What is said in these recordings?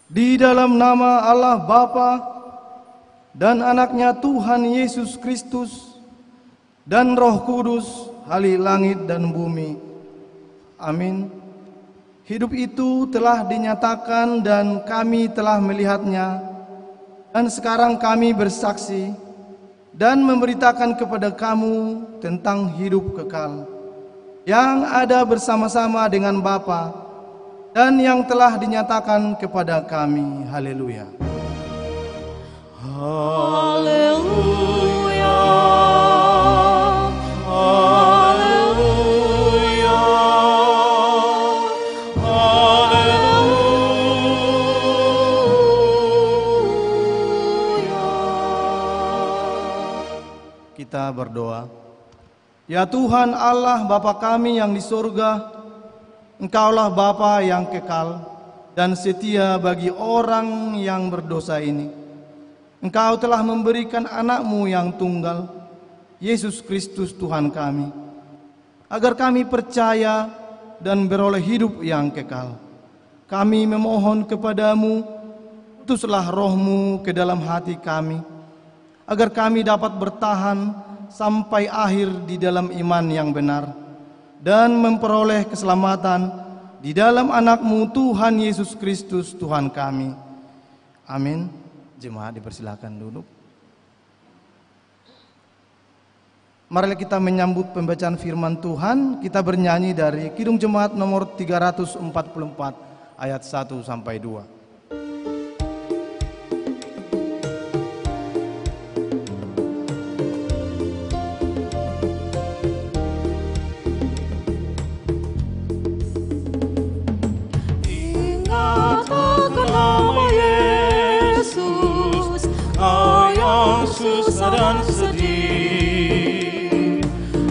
Di dalam nama Allah Bapa dan anaknya Tuhan Yesus Kristus dan Roh Kudus, ahli langit dan bumi. Amin. Hidup itu telah dinyatakan dan kami telah melihatnya, dan sekarang kami bersaksi dan memberitakan kepada kamu tentang hidup kekal yang ada bersama-sama dengan Bapa dan yang telah dinyatakan kepada kami. Haleluya. Haleluya. Haleluya. Haleluya. Kita berdoa. Ya Tuhan Allah Bapa kami yang di surga, Engkaulah Bapa yang kekal dan setia bagi orang yang berdosa ini. Engkau telah memberikan anak-Mu yang tunggal, Yesus Kristus Tuhan kami, agar kami percaya dan beroleh hidup yang kekal. Kami memohon kepadamu, utuslah Roh-Mu ke dalam hati kami, agar kami dapat bertahan sampai akhir di dalam iman yang benar dan memperoleh keselamatan di dalam anak-Mu Tuhan Yesus Kristus Tuhan kami. Amin. Jemaat dipersilakan duduk. Marilah kita menyambut pembacaan firman Tuhan. Kita bernyanyi dari Kidung Jemaat nomor 344 ayat 1 sampai 2. Susah dan sedih,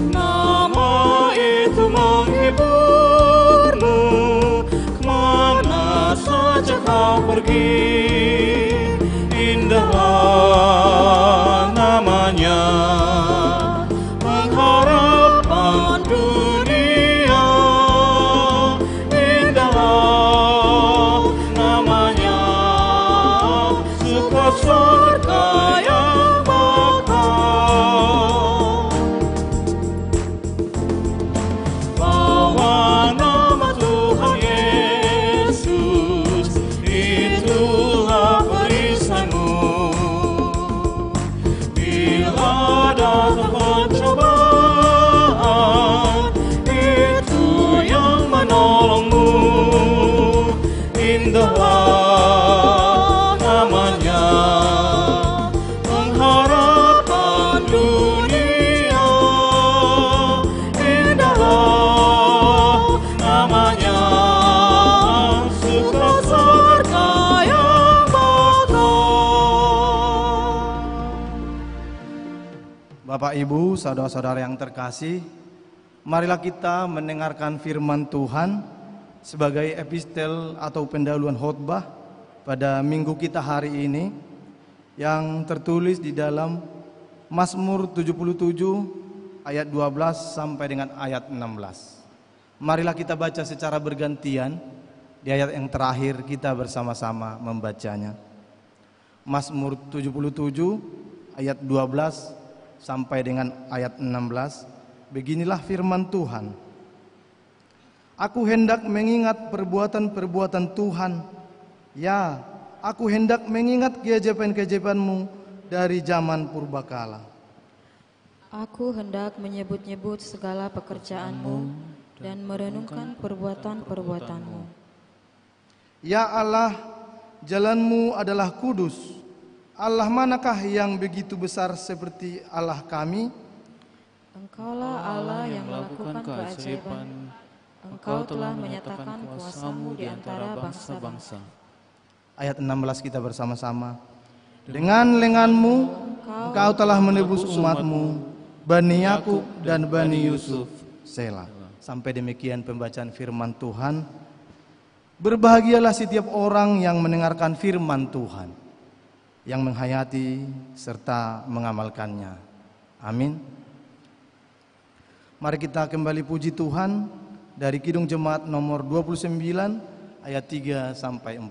nama itu menghiburmu, kemana saja kau pergi. Indahlah namanya, pengharapan dunia. Indahlah namanya, suka surga yang Bapak, Ibu, saudara-saudara yang terkasih, marilah kita mendengarkan firman Tuhan sebagai epistel atau pendahuluan khotbah pada minggu kita hari ini yang tertulis di dalam Mazmur 77 ayat 12 sampai dengan ayat 16. Marilah kita baca secara bergantian, di ayat yang terakhir kita bersama-sama membacanya. Mazmur 77 ayat 12 sampai dengan ayat 16. Beginilah firman Tuhan. Aku hendak mengingat perbuatan-perbuatan Tuhan. Ya, aku hendak mengingat keajaiban-keajaiban-Mu dari zaman purbakala. Aku hendak menyebut-nyebut segala pekerjaan-Mu dan merenungkan perbuatan-perbuatan-Mu. Ya Allah, jalan-Mu adalah kudus. Allah manakah yang begitu besar seperti Allah kami? Engkaulah Allah yang melakukan keajaiban. Engkau telah menyatakan kuasa-Mu di antara bangsa-bangsa. Ayat 16 kita bersama-sama. Dengan lengan-Mu Engkau telah menebus umat-Mu, Bani Yakub dan Bani Yusuf. Selah. Sampai demikian pembacaan firman Tuhan. Berbahagialah setiap orang yang mendengarkan firman Tuhan, yang menghayati serta mengamalkannya. Amin. Mari kita kembali puji Tuhan dari Kidung Jemaat nomor 29 ayat 3 sampai 4.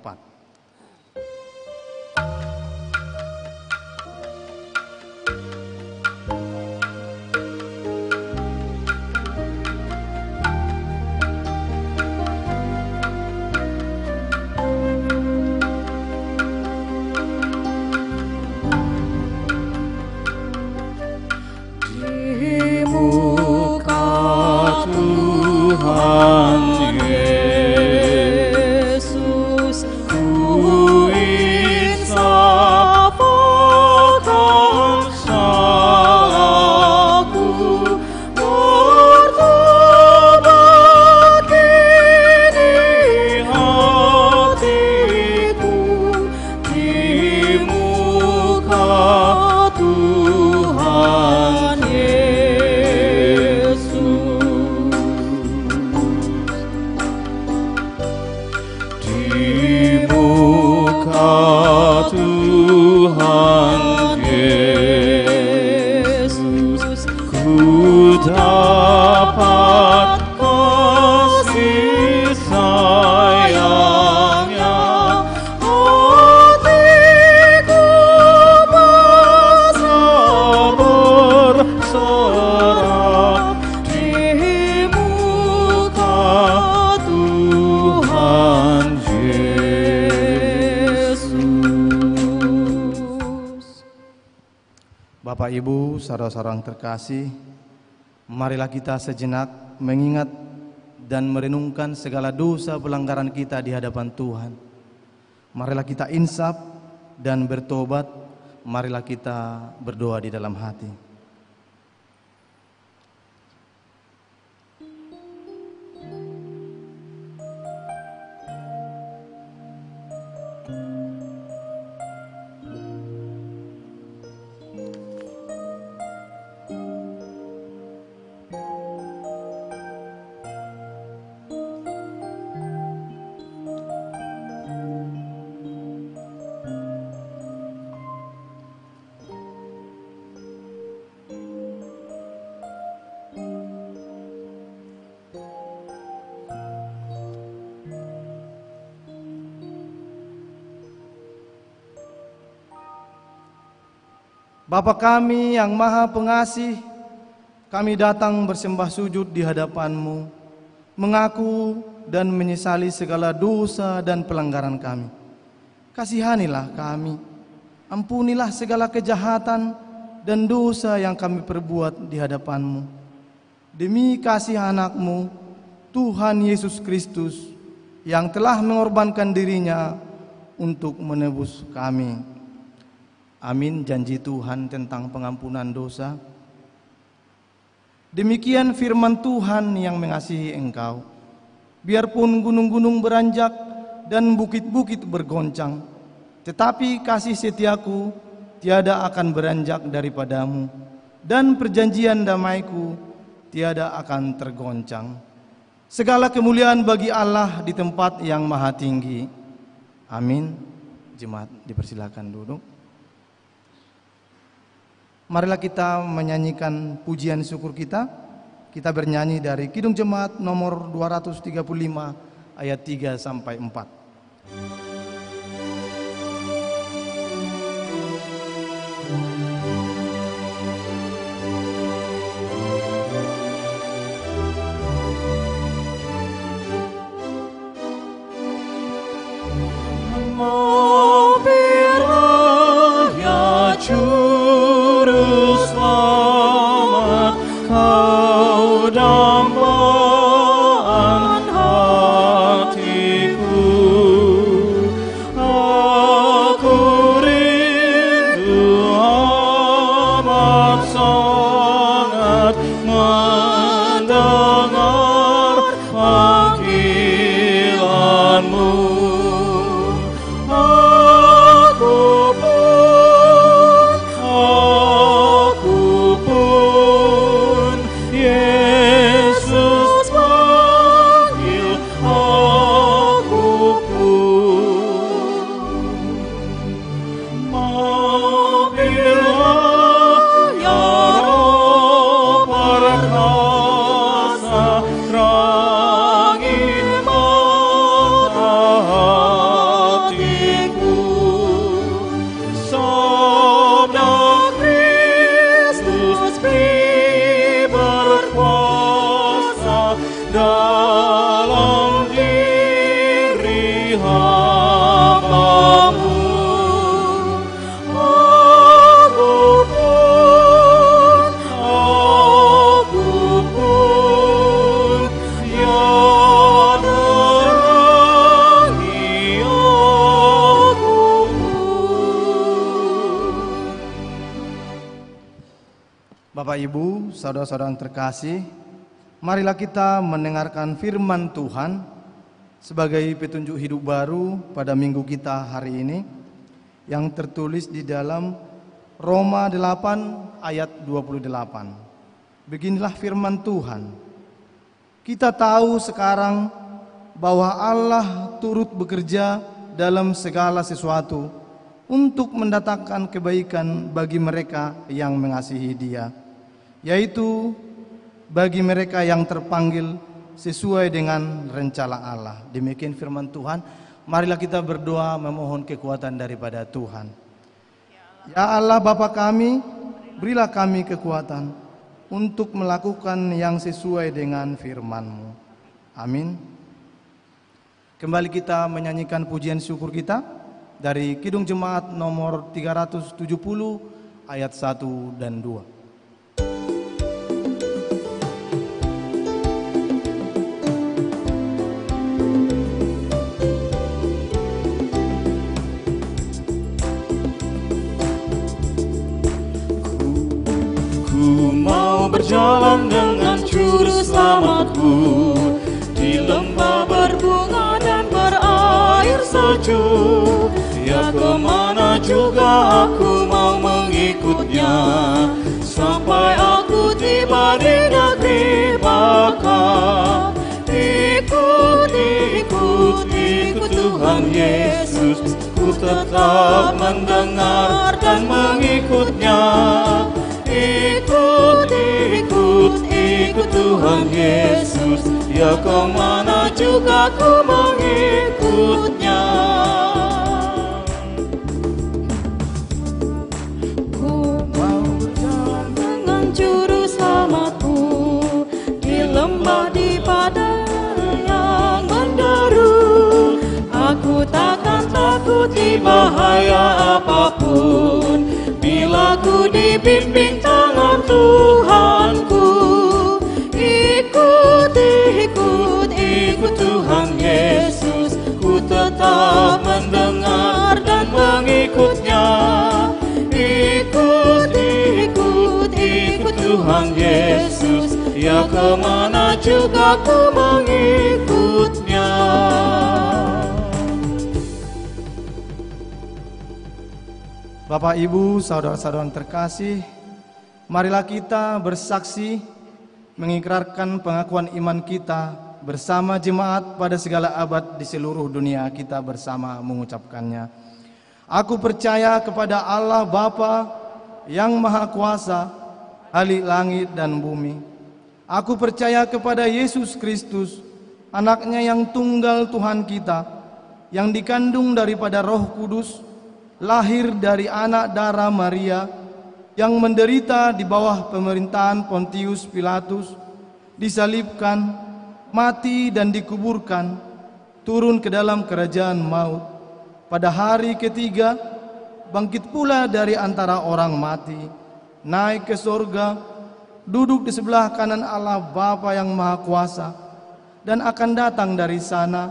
Bapak, Ibu, saudara-saudara yang terkasih, marilah kita sejenak mengingat dan merenungkan segala dosa pelanggaran kita di hadapan Tuhan. Marilah kita insaf dan bertobat. Marilah kita berdoa di dalam hati. Bapa kami yang Maha Pengasih, kami datang bersembah sujud di hadapan-Mu, mengaku dan menyesali segala dosa dan pelanggaran kami. Kasihanilah kami, ampunilah segala kejahatan dan dosa yang kami perbuat di hadapan-Mu. Demi kasih anak-Mu, Tuhan Yesus Kristus, yang telah mengorbankan dirinya untuk menebus kami. Amin. Janji Tuhan tentang pengampunan dosa. Demikian firman Tuhan yang mengasihi engkau. Biarpun gunung-gunung beranjak dan bukit-bukit bergoncang, tetapi kasih setiaku tiada akan beranjak daripadamu, dan perjanjian damaiku tiada akan tergoncang. Segala kemuliaan bagi Allah di tempat yang maha tinggi. Amin. Jemaat dipersilakan duduk. Marilah kita menyanyikan pujian syukur kita. Kita bernyanyi dari Kidung Jemaat nomor 235 ayat 3 sampai 4. Bapak, Ibu, saudara-saudara yang terkasih, marilah kita mendengarkan firman Tuhan sebagai petunjuk hidup baru pada minggu kita hari ini yang tertulis di dalam Roma 8 ayat 28. Beginilah firman Tuhan. Kita tahu sekarang bahwa Allah turut bekerja dalam segala sesuatu untuk mendatangkan kebaikan bagi mereka yang mengasihi Dia, yaitu bagi mereka yang terpanggil sesuai dengan rencana Allah. Demikian firman Tuhan. Marilah kita berdoa memohon kekuatan daripada Tuhan. Ya Allah Bapa kami, berilah kami kekuatan untuk melakukan yang sesuai dengan firman-Mu. Amin. Kembali kita menyanyikan pujian syukur kita dari Kidung Jemaat nomor 370 ayat 1 dan 2. Ku mau berjalan dengan juru selamatku di lembah berbunga dan berair sejuk. Ya, kemana juga aku mau mengikutnya, sampai aku tiba di negeri Baka. Ikut, ikut, ikut Tuhan Yesus, ku tetap mendengar dan mengikutnya. Ikut, ikut, ikut Tuhan Yesus, ya kemana juga ku mengikutnya. Ku mau berjalan dengan juru selamatku di lembah di padang yang menderu. Aku takkan takuti bahaya apapun, bila ku dibimbing tangan Tuhanku. Ikut, ikut, ikut Tuhan Yesus, ku tetap mendengar dan mengikutnya. Ikut, ikut, ikut Tuhan Yesus, ya kemana juga ku mengikutnya. Bapak, Ibu, saudara-saudara yang terkasih, marilah kita bersaksi mengikrarkan pengakuan iman kita bersama jemaat pada segala abad di seluruh dunia. Kita bersama mengucapkannya. Aku percaya kepada Allah Bapa yang Maha Kuasa, ahli langit dan bumi. Aku percaya kepada Yesus Kristus, anaknya yang tunggal Tuhan kita, yang dikandung daripada Roh Kudus, lahir dari anak darah Maria, yang menderita di bawah pemerintahan Pontius Pilatus, disalibkan, mati dan dikuburkan, turun ke dalam kerajaan maut. Pada hari ketiga, bangkit pula dari antara orang mati, naik ke surga, duduk di sebelah kanan Allah Bapa yang Maha Kuasa, dan akan datang dari sana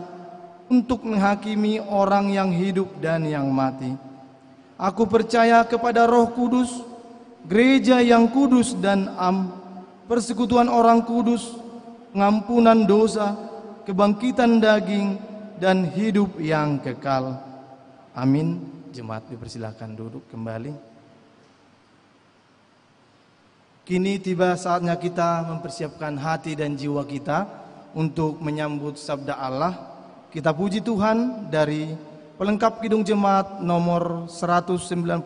untuk menghakimi orang yang hidup dan yang mati. Aku percaya kepada Roh Kudus, gereja yang kudus dan persekutuan orang kudus, pengampunan dosa, kebangkitan daging, dan hidup yang kekal. Amin. Jemaat dipersilakan duduk kembali. Kini tiba saatnya kita mempersiapkan hati dan jiwa kita untuk menyambut sabda Allah. Kita puji Tuhan dari pelengkap Kidung Jemaat nomor 198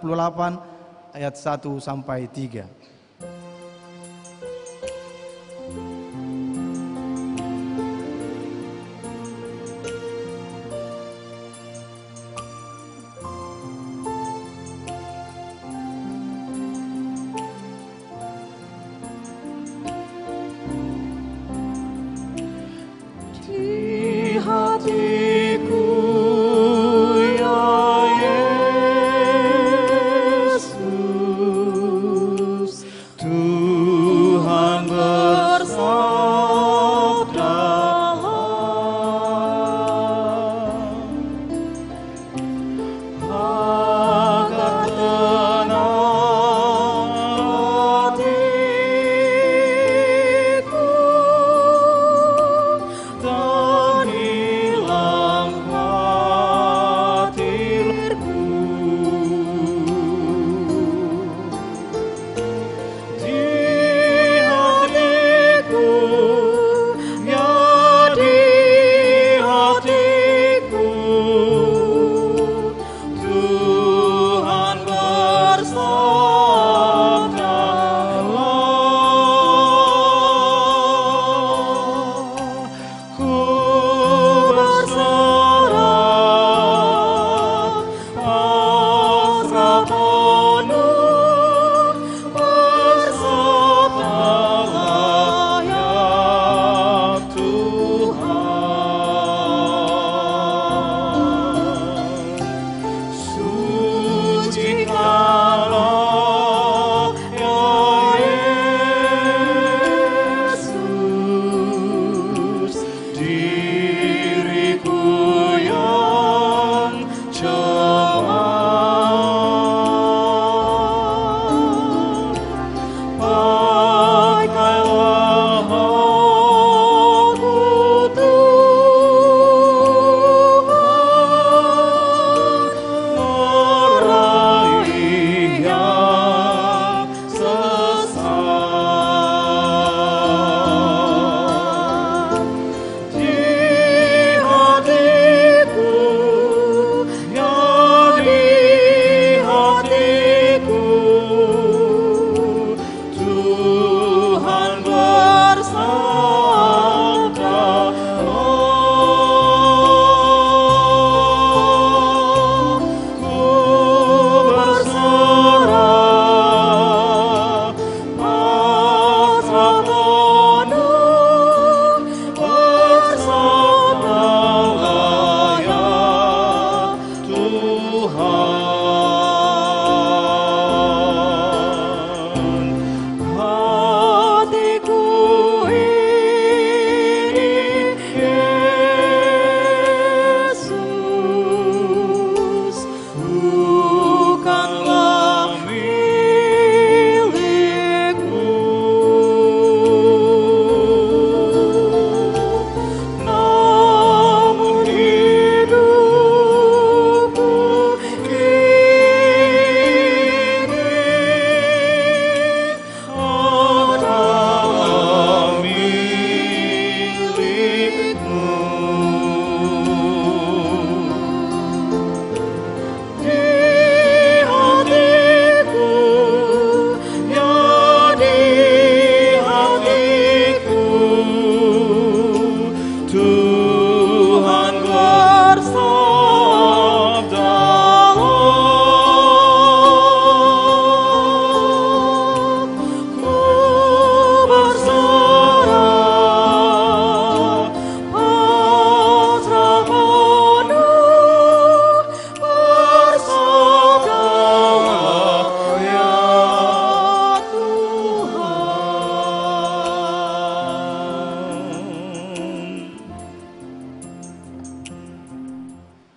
ayat 1 sampai 3. Di hatiku ya Yesus,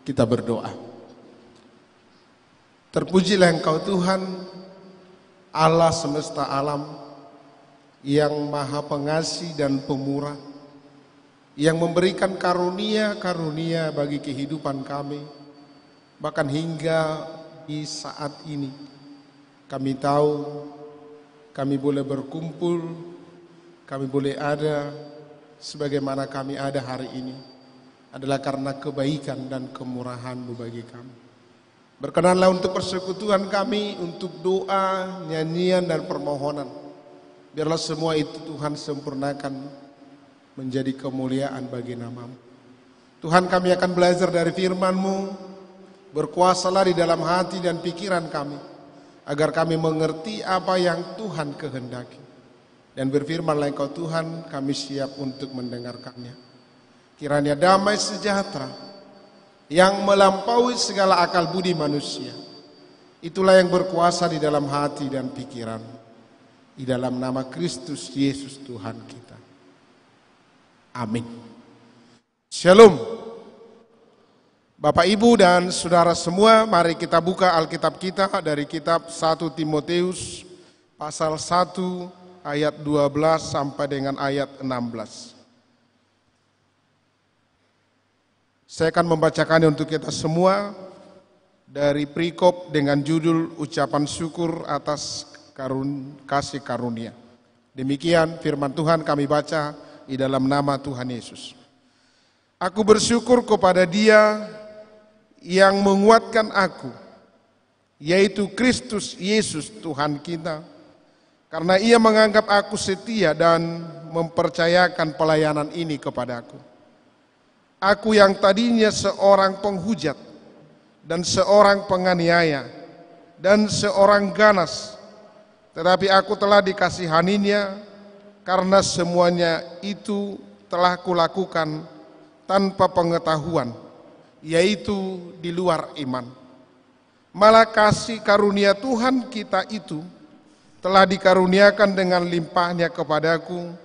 Kita berdoa. Terpujilah Engkau Tuhan, Allah semesta alam, yang maha pengasih dan pemurah, yang memberikan karunia-karunia bagi kehidupan kami, bahkan hingga di saat ini. Kami tahu, kami boleh berkumpul, kami boleh ada, sebagaimana kami ada hari ini, adalah karena kebaikan dan kemurahan-Mu bagi kami. Berkenanlah untuk persekutuan kami, untuk doa, nyanyian, dan permohonan. Biarlah semua itu Tuhan sempurnakan menjadi kemuliaan bagi nama-Mu. Tuhan, kami akan belajar dari firman-Mu, berkuasalah di dalam hati dan pikiran kami, agar kami mengerti apa yang Tuhan kehendaki. Dan berfirmanlah Engkau Tuhan, kami siap untuk mendengarkannya. Kiranya damai sejahtera yang melampaui segala akal budi manusia, itulah yang berkuasa di dalam hati dan pikiran. Di dalam nama Kristus Yesus Tuhan kita. Amin. Shalom. Bapak, Ibu, dan saudara semua, mari kita buka Alkitab kita dari kitab 1 Timotius pasal 1 ayat 12 sampai dengan ayat 16. Saya akan membacakannya untuk kita semua dari perikop dengan judul ucapan syukur atas kasih karunia. Demikian firman Tuhan kami baca di dalam nama Tuhan Yesus. Aku bersyukur kepada Dia yang menguatkan aku, yaitu Kristus Yesus Tuhan kita, karena Ia menganggap aku setia dan mempercayakan pelayanan ini kepadaku. Aku yang tadinya seorang penghujat dan seorang penganiaya dan seorang ganas, tetapi aku telah dikasihaninya karena semuanya itu telah kulakukan tanpa pengetahuan, yaitu di luar iman. Malah kasih karunia Tuhan kita itu telah dikaruniakan dengan limpahnya kepadaku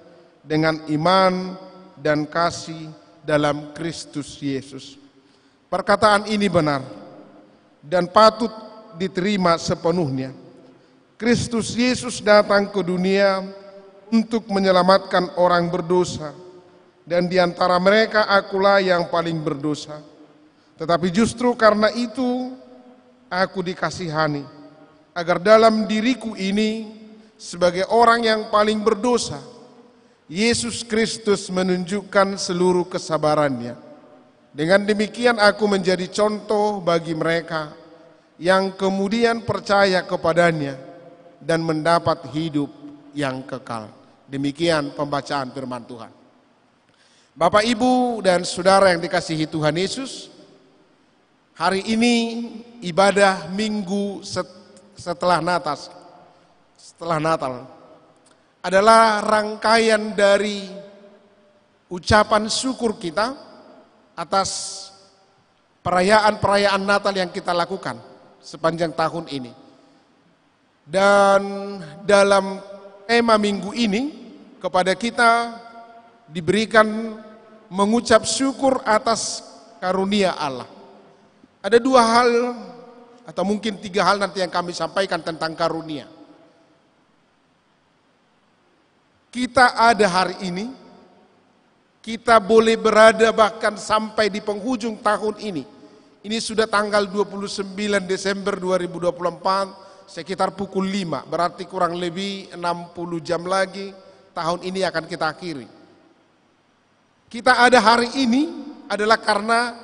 dengan iman dan kasih dalam Kristus Yesus. Perkataan ini benar dan patut diterima sepenuhnya. Kristus Yesus datang ke dunia untuk menyelamatkan orang berdosa, dan di antara mereka akulah yang paling berdosa. Tetapi justru karena itu aku dikasihani, agar dalam diriku ini sebagai orang yang paling berdosa, Yesus Kristus menunjukkan seluruh kesabarannya. Dengan demikian aku menjadi contoh bagi mereka yang kemudian percaya kepadanya dan mendapat hidup yang kekal. Demikian pembacaan firman Tuhan. Bapak, Ibu, dan saudara yang dikasihi Tuhan Yesus, hari ini ibadah minggu setelah Natal adalah rangkaian dari ucapan syukur kita atas perayaan-perayaan Natal yang kita lakukan sepanjang tahun ini. Dan dalam tema minggu ini kepada kita diberikan mengucap syukur atas karunia Allah. Ada 2 hal atau mungkin 3 hal nanti yang kami sampaikan tentang karunia. Kita ada hari ini, kita boleh berada bahkan sampai di penghujung tahun ini. Ini sudah tanggal 29 Desember 2024, sekitar pukul 5, berarti kurang lebih 60 jam lagi tahun ini akan kita akhiri. Kita ada hari ini adalah karena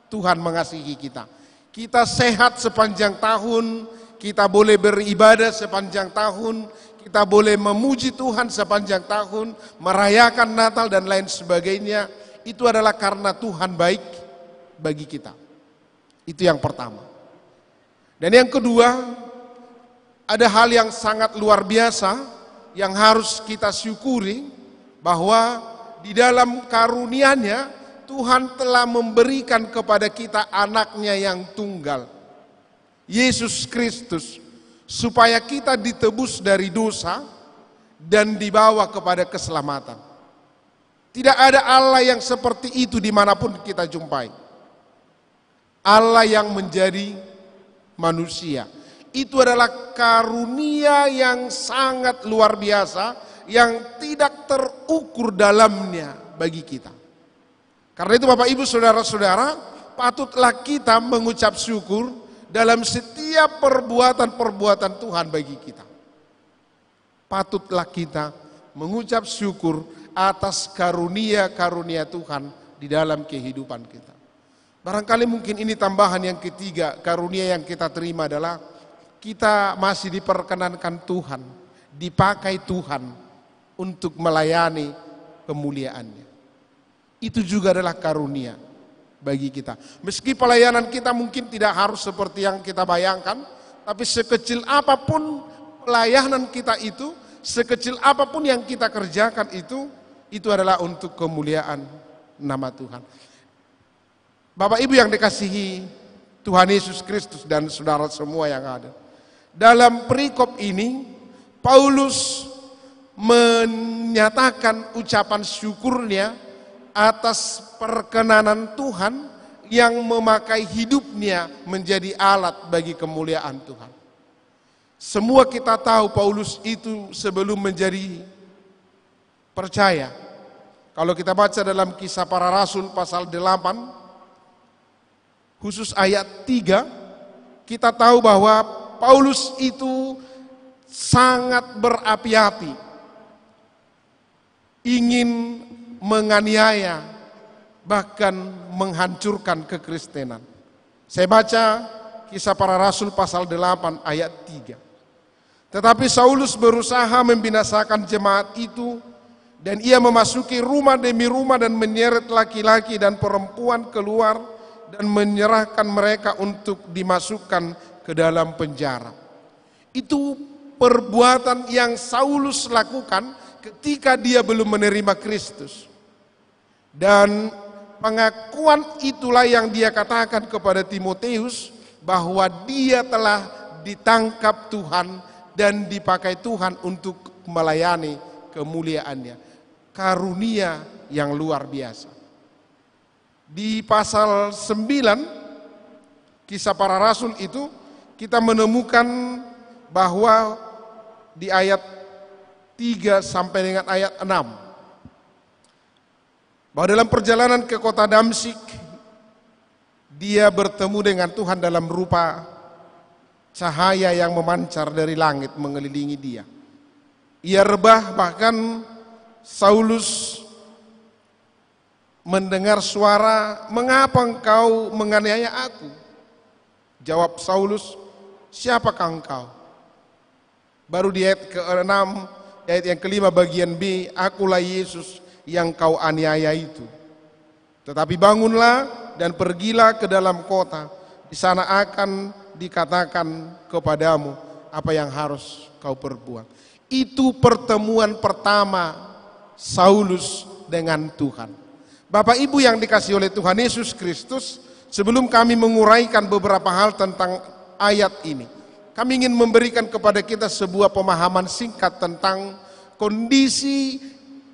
Tuhan mengasihi kita. Kita sehat sepanjang tahun, kita boleh beribadah sepanjang tahun, kita boleh memuji Tuhan sepanjang tahun, merayakan Natal dan lain sebagainya. Itu adalah karena Tuhan baik bagi kita. Itu yang pertama. Dan yang kedua, ada hal yang sangat luar biasa yang harus kita syukuri, bahwa di dalam karunia-Nya Tuhan telah memberikan kepada kita anaknya yang tunggal, Yesus Kristus, supaya kita ditebus dari dosa dan dibawa kepada keselamatan. Tidak ada Allah yang seperti itu dimanapun kita jumpai. Allah yang menjadi manusia. Itu adalah karunia yang sangat luar biasa, yang tidak terukur dalamnya bagi kita. Karena itu Bapak Ibu Saudara-saudara, patutlah kita mengucap syukur dalam setiap perbuatan-perbuatan Tuhan bagi kita. Patutlah kita mengucap syukur atas karunia-karunia Tuhan di dalam kehidupan kita. Barangkali mungkin ini tambahan yang ketiga, karunia yang kita terima adalah kita masih diperkenankan Tuhan, dipakai Tuhan untuk melayani kemuliaan-Nya. Itu juga adalah karunia bagi kita. Meski pelayanan kita mungkin tidak harus seperti yang kita bayangkan, tapi sekecil apapun pelayanan kita itu, sekecil apapun yang kita kerjakan itu adalah untuk kemuliaan nama Tuhan. Bapak Ibu yang dikasihi Tuhan Yesus Kristus dan saudara semua yang ada. Dalam perikop ini, Paulus menyatakan ucapan syukurnya atas perkenanan Tuhan yang memakai hidupnya menjadi alat bagi kemuliaan Tuhan. Semua kita tahu Paulus itu sebelum menjadi percaya. Kalau kita baca dalam Kisah Para Rasul pasal 8, khusus ayat 3, kita tahu bahwa Paulus itu sangat berapi-api, ingin menganiaya, bahkan menghancurkan kekristenan. Saya baca Kisah Para Rasul pasal 8 ayat 3. Tetapi Saulus berusaha membinasakan jemaat itu, dan ia memasuki rumah demi rumah dan menyeret laki-laki dan perempuan keluar dan menyerahkan mereka untuk dimasukkan ke dalam penjara. Itu perbuatan yang Saulus lakukan ketika dia belum menerima Kristus. Dan pengakuan itulah yang dia katakan kepada Timotius, bahwa dia telah ditangkap Tuhan dan dipakai Tuhan untuk melayani kemuliaan-Nya. Karunia yang luar biasa. Di pasal 9 Kisah Para Rasul itu kita menemukan bahwa di ayat 3 sampai dengan ayat 6, bahwa dalam perjalanan ke kota Damsyik dia bertemu dengan Tuhan dalam rupa cahaya yang memancar dari langit mengelilingi dia. Ia rebah, bahkan Saulus mendengar suara, "Mengapa engkau menganiaya aku?" Jawab Saulus, "Siapakah engkau?" Baru di ayat ke-6, ayat yang kelima bagian B, "Akulah Yesus yang kau aniaya itu. Tetapi bangunlah dan pergilah ke dalam kota, di sana akan dikatakan kepadamu apa yang harus kau perbuat." Itu pertemuan pertama Saulus dengan Tuhan. Bapak Ibu yang dikasihi oleh Tuhan Yesus Kristus, sebelum kami menguraikan beberapa hal tentang ayat ini, kami ingin memberikan kepada kita sebuah pemahaman singkat tentang kondisi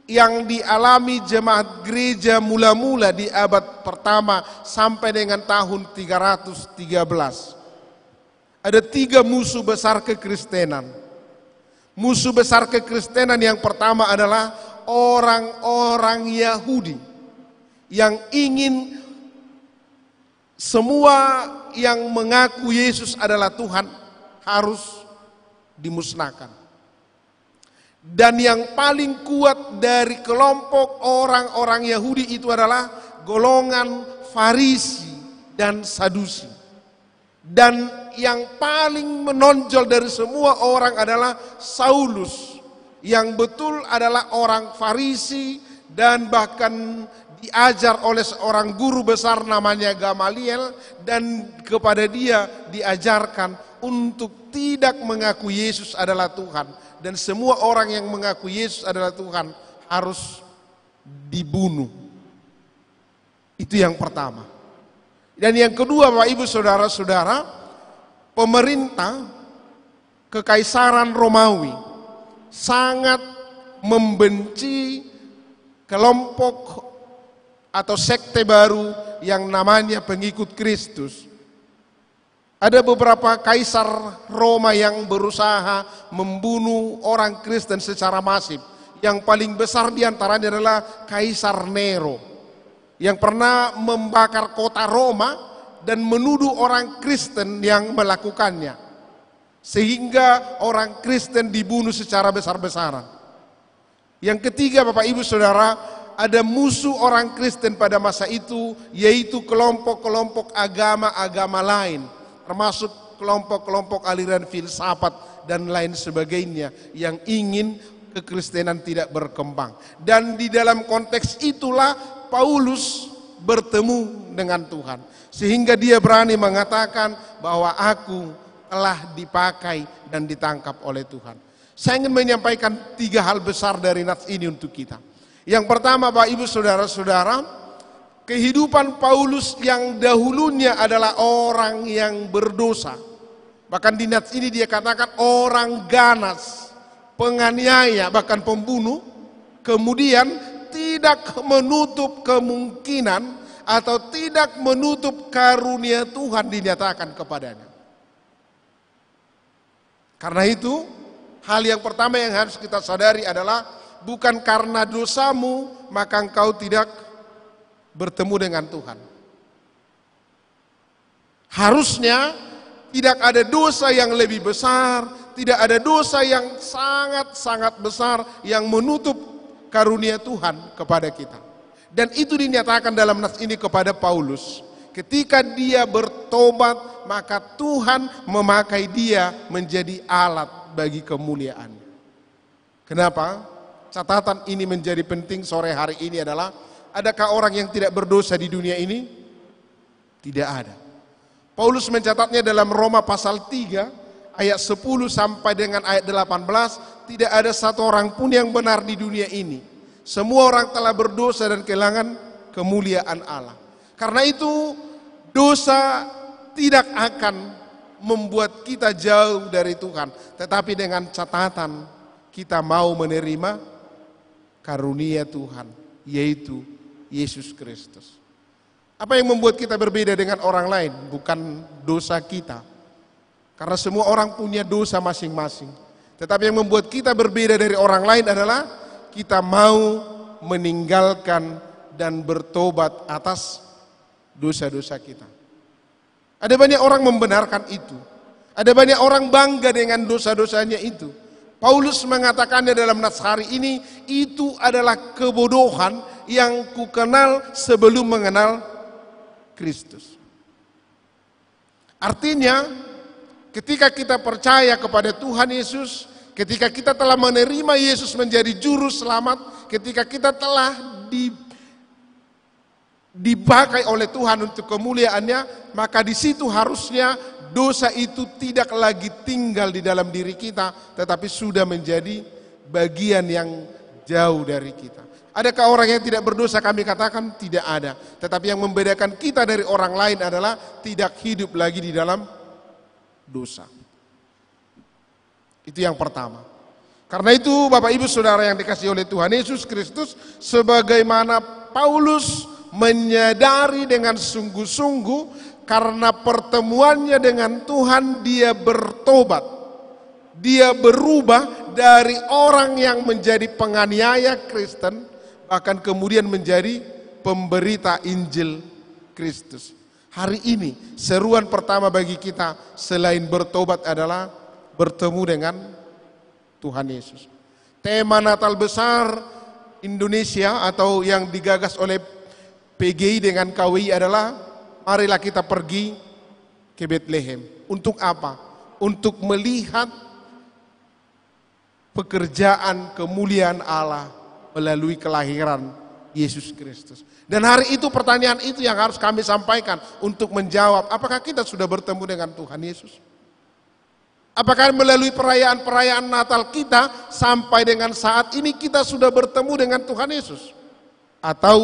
yang dialami jemaat gereja mula-mula di abad pertama sampai dengan tahun 313. Ada 3 musuh besar kekristenan. Musuh besar kekristenan yang pertama adalah orang-orang Yahudi yang ingin semua yang mengaku Yesus adalah Tuhan harus dimusnahkan. Dan yang paling kuat dari kelompok orang-orang Yahudi itu adalah golongan Farisi dan Sadusi. Dan yang paling menonjol dari semua orang adalah Saulus, yang betul adalah orang Farisi dan bahkan diajar oleh seorang guru besar namanya Gamaliel, dan kepada dia diajarkan untuk tidak mengaku Yesus adalah Tuhan. Dan semua orang yang mengaku Yesus adalah Tuhan harus dibunuh. Itu yang pertama. Dan yang kedua, Bapak Ibu Saudara-saudara, pemerintah Kekaisaran Romawi sangat membenci kelompok atau sekte baru yang namanya pengikut Kristus. Ada beberapa kaisar Roma yang berusaha membunuh orang Kristen secara masif. Yang paling besar diantaranya adalah Kaisar Nero, yang pernah membakar kota Roma dan menuduh orang Kristen yang melakukannya. Sehingga orang Kristen dibunuh secara besar-besaran. Yang ketiga, Bapak Ibu Saudara, ada musuh orang Kristen pada masa itu, yaitu kelompok-kelompok agama-agama lain, termasuk kelompok-kelompok aliran filsafat dan lain sebagainya yang ingin kekristenan tidak berkembang. Dan di dalam konteks itulah Paulus bertemu dengan Tuhan, sehingga dia berani mengatakan bahwa aku telah dipakai dan ditangkap oleh Tuhan. Saya ingin menyampaikan 3 hal besar dari nats ini untuk kita. Yang pertama, Bapak Ibu Saudara-saudara, kehidupan Paulus yang dahulunya adalah orang yang berdosa. Bahkan di nats ini dia katakan orang ganas, penganiaya, bahkan pembunuh. Kemudian tidak menutup kemungkinan atau tidak menutup karunia Tuhan dinyatakan kepadanya. Karena itu, hal yang pertama yang harus kita sadari adalah bukan karena dosamu maka engkau tidak bertemu dengan Tuhan. Harusnya tidak ada dosa yang lebih besar, tidak ada dosa yang sangat-sangat besar yang menutup karunia Tuhan kepada kita. Dan itu dinyatakan dalam nats ini kepada Paulus. Ketika dia bertobat, maka Tuhan memakai dia menjadi alat bagi kemuliaannya. Kenapa? Catatan ini menjadi penting sore hari ini adalah, adakah orang yang tidak berdosa di dunia ini? Tidak ada. Paulus mencatatnya dalam Roma pasal 3 ayat 10 sampai dengan ayat 18, tidak ada satu orang pun yang benar di dunia ini. Semua orang telah berdosa dan kehilangan kemuliaan Allah. Karena itu dosa tidak akan membuat kita jauh dari Tuhan, tetapi dengan catatan kita mau menerima karunia Tuhan, yaitu Yesus Kristus. Apa yang membuat kita berbeda dengan orang lain? Bukan dosa kita, karena semua orang punya dosa masing-masing. Tetapi yang membuat kita berbeda dari orang lain adalah kita mau meninggalkan dan bertobat atas dosa-dosa kita. Ada banyak orang membenarkan itu. Ada banyak orang bangga dengan dosa-dosanya itu. Paulus mengatakannya dalam nats hari ini, itu adalah kebodohan yang kukenal sebelum mengenal Kristus. Artinya, ketika kita percaya kepada Tuhan Yesus, ketika kita telah menerima Yesus menjadi juru selamat, ketika kita telah dipakai oleh Tuhan untuk kemuliaannya, maka di situ harusnya dosa itu tidak lagi tinggal di dalam diri kita, tetapi sudah menjadi bagian yang jauh dari kita. Adakah orang yang tidak berdosa? Kami katakan tidak ada. Tetapi yang membedakan kita dari orang lain adalah tidak hidup lagi di dalam dosa. Itu yang pertama. Karena itu Bapak Ibu Saudara yang dikasihi oleh Tuhan Yesus Kristus, sebagaimana Paulus menyadari dengan sungguh-sungguh karena pertemuannya dengan Tuhan, dia bertobat. Dia berubah dari orang yang menjadi penganiaya Kristen, bahkan kemudian menjadi pemberita Injil Kristus. Hari ini seruan pertama bagi kita selain bertobat adalah bertemu dengan Tuhan Yesus. Tema Natal besar Indonesia atau yang digagas oleh PGI dengan KWI adalah marilah kita pergi ke Bethlehem. Untuk apa? Untuk melihat pekerjaan kemuliaan Allah melalui kelahiran Yesus Kristus. Dan hari itu pertanyaan itu yang harus kami sampaikan untuk menjawab, apakah kita sudah bertemu dengan Tuhan Yesus? Apakah melalui perayaan-perayaan Natal kita sampai dengan saat ini kita sudah bertemu dengan Tuhan Yesus? Atau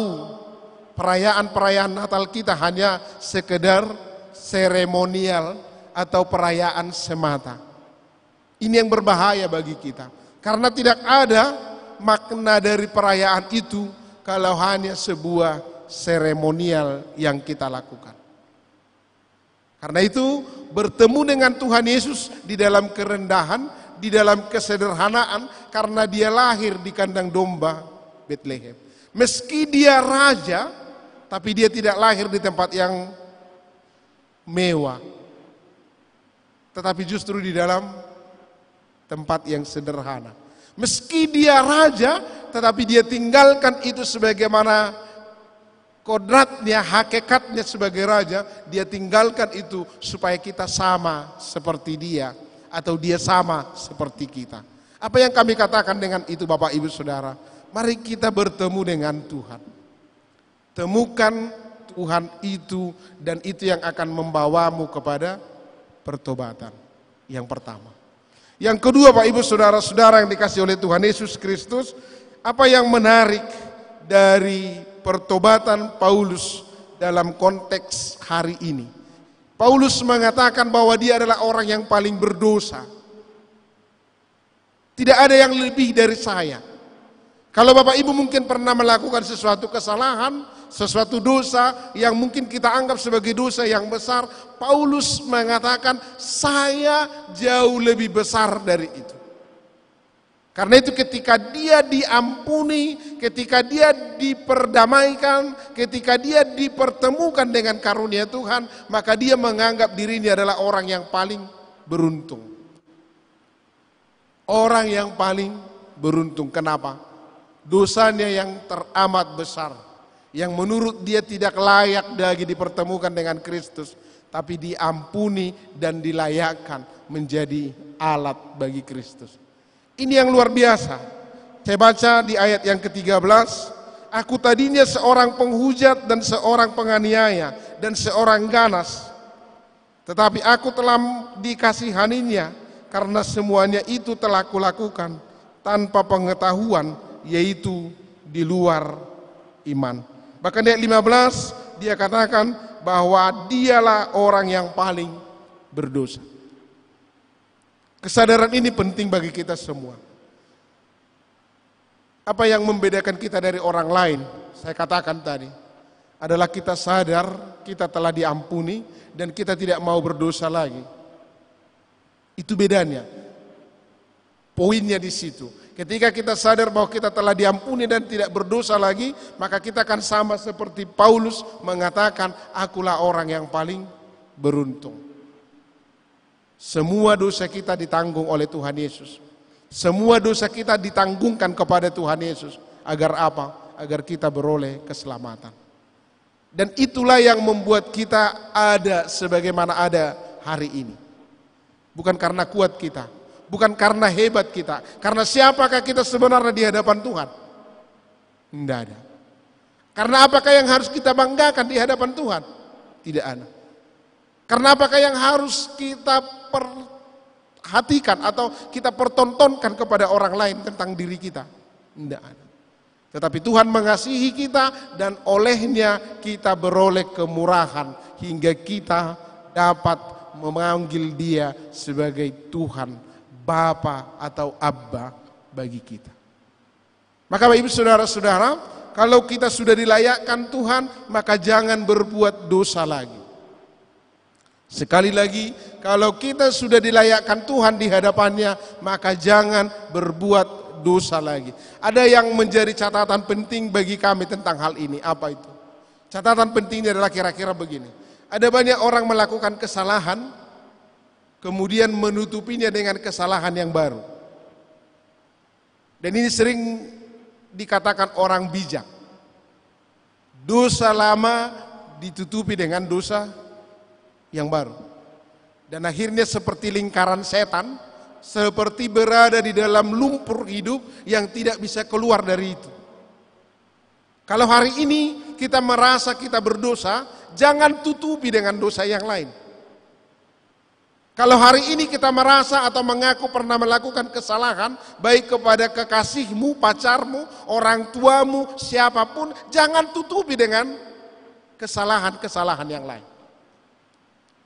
perayaan-perayaan Natal kita hanya sekedar seremonial atau perayaan semata? Ini yang berbahaya bagi kita. Karena tidak ada makna dari perayaan itu kalau hanya sebuah seremonial yang kita lakukan. Karena itu bertemu dengan Tuhan Yesus di dalam kerendahan, di dalam kesederhanaan, karena dia lahir di kandang domba Bethlehem. Meski dia raja, tapi dia tidak lahir di tempat yang mewah, tetapi justru di dalam tempat yang sederhana. Meski dia raja, tetapi dia tinggalkan itu sebagaimana kodratnya, hakikatnya sebagai raja, dia tinggalkan itu supaya kita sama seperti dia atau dia sama seperti kita. Apa yang kami katakan dengan itu Bapak Ibu Saudara? Mari kita bertemu dengan Tuhan. Temukan Tuhan itu dan itu yang akan membawamu kepada pertobatan. Yang pertama. Yang kedua Pak Ibu Saudara-saudara yang dikasihi oleh Tuhan Yesus Kristus, apa yang menarik dari pertobatan Paulus dalam konteks hari ini? Paulus mengatakan bahwa dia adalah orang yang paling berdosa. Tidak ada yang lebih dari saya. Kalau Bapak Ibu mungkin pernah melakukan sesuatu kesalahan, sesuatu dosa yang mungkin kita anggap sebagai dosa yang besar, Paulus mengatakan saya jauh lebih besar dari itu. Karena itu ketika dia diampuni, ketika dia diperdamaikan, ketika dia dipertemukan dengan karunia Tuhan, maka dia menganggap dirinya adalah orang yang paling beruntung. Orang yang paling beruntung. Kenapa? Dosanya yang teramat besar, yang menurut dia tidak layak lagi dipertemukan dengan Kristus, tapi diampuni dan dilayakkan menjadi alat bagi Kristus. Ini yang luar biasa. Saya baca di ayat yang ke-13, aku tadinya seorang penghujat dan seorang penganiaya dan seorang ganas, tetapi aku telah dikasihaninya karena semuanya itu telah kulakukan tanpa pengetahuan, yaitu di luar iman. Bahkan di ayat 15 dia katakan bahwa dialah orang yang paling berdosa. Kesadaran ini penting bagi kita semua. Apa yang membedakan kita dari orang lain? Saya katakan tadi, adalah kita sadar kita telah diampuni dan kita tidak mau berdosa lagi. Itu bedanya. Poinnya di situ. Ketika kita sadar bahwa kita telah diampuni dan tidak berdosa lagi, maka kita akan sama seperti Paulus mengatakan, akulah orang yang paling beruntung. Semua dosa kita ditanggung oleh Tuhan Yesus. Semua dosa kita ditanggungkan kepada Tuhan Yesus. Agar apa? Agar kita beroleh keselamatan. Dan itulah yang membuat kita ada sebagaimana ada hari ini. Bukan karena kuat kita, bukan karena hebat kita. Karena siapakah kita sebenarnya di hadapan Tuhan? Tidak ada. Karena apakah yang harus kita banggakan di hadapan Tuhan? Tidak ada. Karena apakah yang harus kita perhatikan atau kita pertontonkan kepada orang lain tentang diri kita? Tidak ada. Tetapi Tuhan mengasihi kita dan olehnya kita beroleh kemurahan hingga kita dapat memanggil Dia sebagai Tuhan, Bapa atau Abba bagi kita. Maka Bapak Ibu saudara-saudara, kalau kita sudah dilayakkan Tuhan, maka jangan berbuat dosa lagi. Sekali lagi, kalau kita sudah dilayakkan Tuhan di hadapannya, maka jangan berbuat dosa lagi. Ada yang menjadi catatan penting bagi kami tentang hal ini. Apa itu? Catatan pentingnya adalah kira-kira begini. Ada banyak orang melakukan kesalahan, kemudian menutupinya dengan kesalahan yang baru. Dan ini sering dikatakan orang bijak. Dosa lama ditutupi dengan dosa yang baru. Dan akhirnya seperti lingkaran setan, seperti berada di dalam lumpur hidup yang tidak bisa keluar dari itu. Kalau hari ini kita merasa kita berdosa, jangan tutupi dengan dosa yang lain. Kalau hari ini kita merasa atau mengaku pernah melakukan kesalahan, baik kepada kekasihmu, pacarmu, orang tuamu, siapapun, jangan tutupi dengan kesalahan-kesalahan yang lain.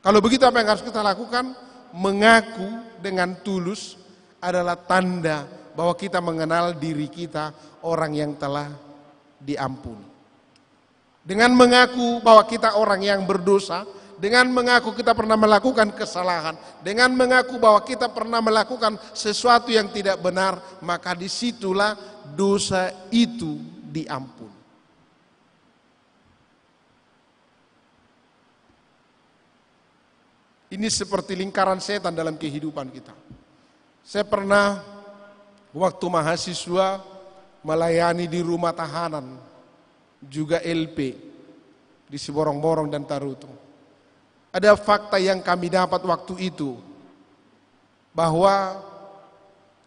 Kalau begitu apa yang harus kita lakukan? Mengaku dengan tulus adalah tanda bahwa kita mengenal diri kita orang yang telah diampuni. Dengan mengaku bahwa kita orang yang berdosa, dengan mengaku kita pernah melakukan kesalahan, dengan mengaku bahwa kita pernah melakukan sesuatu yang tidak benar, maka disitulah dosa itu diampuni. Ini seperti lingkaran setan dalam kehidupan kita. Saya pernah waktu mahasiswa melayani di rumah tahanan, juga LP di Siborong-Borong dan Tarutung. Ada fakta yang kami dapat waktu itu, bahwa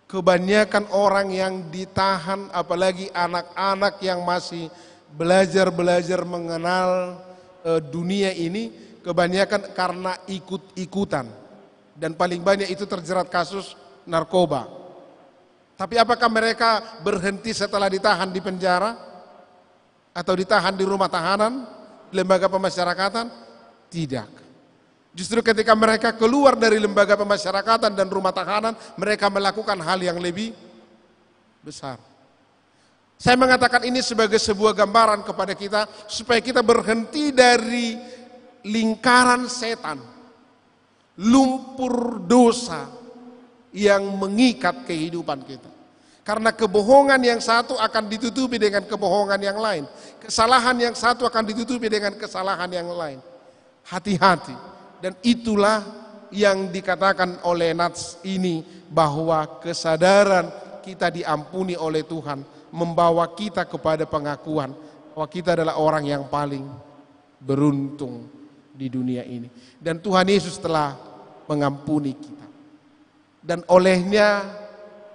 kebanyakan orang yang ditahan, apalagi anak-anak yang masih belajar mengenal dunia ini, kebanyakan karena ikut-ikutan, dan paling banyak itu terjerat kasus narkoba. Tapi apakah mereka berhenti setelah ditahan di penjara atau ditahan di rumah tahanan, lembaga pemasyarakatan? Tidak. Justru ketika mereka keluar dari lembaga pemasyarakatan dan rumah tahanan, mereka melakukan hal yang lebih besar. Saya mengatakan ini sebagai sebuah gambaran kepada kita supaya kita berhenti dari lingkaran setan, lumpur dosa yang mengikat kehidupan kita. Karena kebohongan yang satu akan ditutupi dengan kebohongan yang lain. Kesalahan yang satu akan ditutupi dengan kesalahan yang lain. Hati-hati. Dan itulah yang dikatakan oleh Nats ini, bahwa kesadaran kita diampuni oleh Tuhan membawa kita kepada pengakuan bahwa kita adalah orang yang paling beruntung di dunia ini. Dan Tuhan Yesus telah mengampuni kita. Dan olehnya,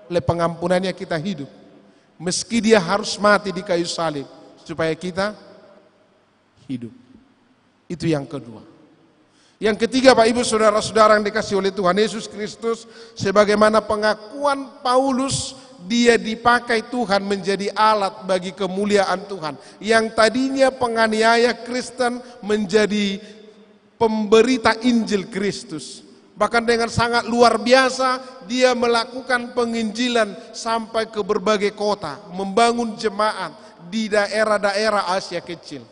oleh pengampunannya kita hidup. Meski Dia harus mati di kayu salib supaya kita hidup. Itu yang kedua. Yang ketiga, Pak Ibu saudara-saudara yang dikasihi oleh Tuhan Yesus Kristus, sebagaimana pengakuan Paulus, dia dipakai Tuhan menjadi alat bagi kemuliaan Tuhan. Yang tadinya penganiaya Kristen menjadi pemberita Injil Kristus. Bahkan dengan sangat luar biasa dia melakukan penginjilan sampai ke berbagai kota, membangun jemaat di daerah-daerah Asia Kecil.